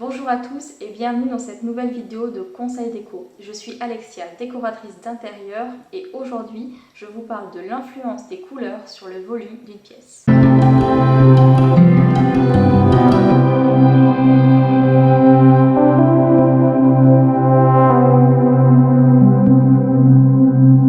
Bonjour à tous et bienvenue dans cette nouvelle vidéo de Conseil Déco. Je suis Alexia, décoratrice d'intérieur et aujourd'hui je vous parle de l'influence des couleurs sur le volume d'une pièce.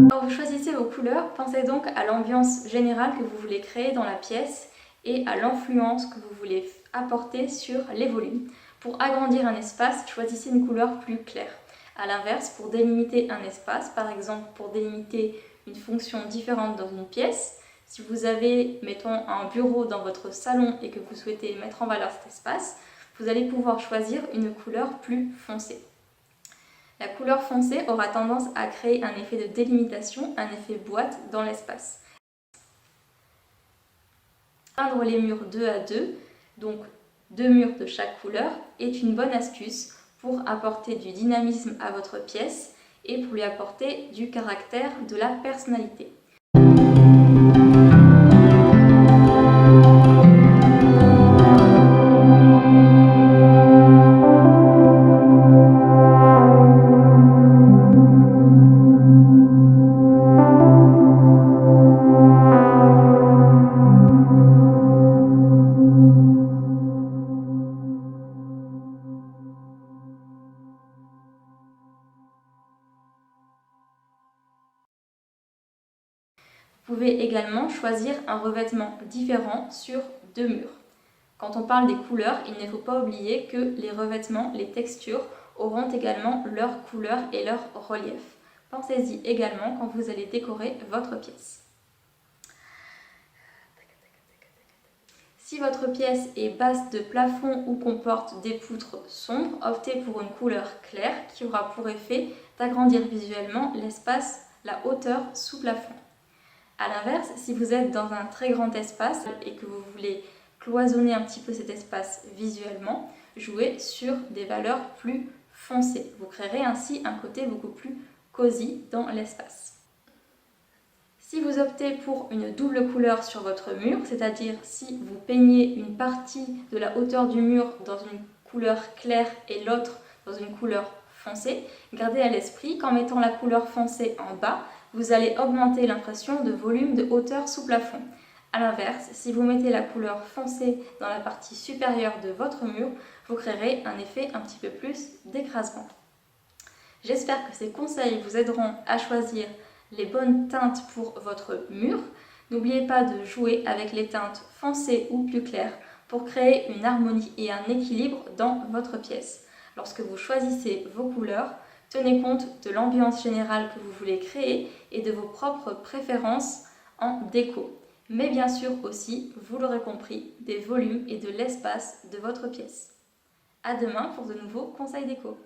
Quand vous choisissez vos couleurs, pensez donc à l'ambiance générale que vous voulez créer dans la pièce et à l'influence que vous voulez apporter sur les volumes. Pour agrandir un espace, choisissez une couleur plus claire. A l'inverse, pour délimiter un espace, par exemple pour délimiter une fonction différente dans une pièce, si vous avez, mettons, un bureau dans votre salon et que vous souhaitez mettre en valeur cet espace, vous allez pouvoir choisir une couleur plus foncée. La couleur foncée aura tendance à créer un effet de délimitation, un effet boîte dans l'espace. Peindre les murs 2 à 2, donc 2 murs de chaque couleur, est une bonne astuce pour apporter du dynamisme à votre pièce et pour lui apporter du caractère, de la personnalité. Vous pouvez également choisir un revêtement différent sur 2 murs. Quand on parle des couleurs, il ne faut pas oublier que les revêtements, les textures, auront également leur couleur et leur relief. Pensez-y également quand vous allez décorer votre pièce. Si votre pièce est basse de plafond ou comporte des poutres sombres, optez pour une couleur claire qui aura pour effet d'agrandir visuellement l'espace, la hauteur sous plafond. A l'inverse, si vous êtes dans un très grand espace et que vous voulez cloisonner un petit peu cet espace visuellement, jouez sur des valeurs plus foncées. Vous créerez ainsi un côté beaucoup plus cosy dans l'espace. Si vous optez pour une double couleur sur votre mur, c'est-à-dire si vous peignez une partie de la hauteur du mur dans une couleur claire et l'autre dans une couleur foncée, gardez à l'esprit qu'en mettant la couleur foncée en bas, vous allez augmenter l'impression de volume de hauteur sous plafond. A l'inverse, si vous mettez la couleur foncée dans la partie supérieure de votre mur, vous créerez un effet un petit peu plus d'écrasement. J'espère que ces conseils vous aideront à choisir les bonnes teintes pour votre mur. N'oubliez pas de jouer avec les teintes foncées ou plus claires pour créer une harmonie et un équilibre dans votre pièce. Lorsque vous choisissez vos couleurs, tenez compte de l'ambiance générale que vous voulez créer et de vos propres préférences en déco. Mais bien sûr aussi, vous l'aurez compris, des volumes et de l'espace de votre pièce. À demain pour de nouveaux conseils déco.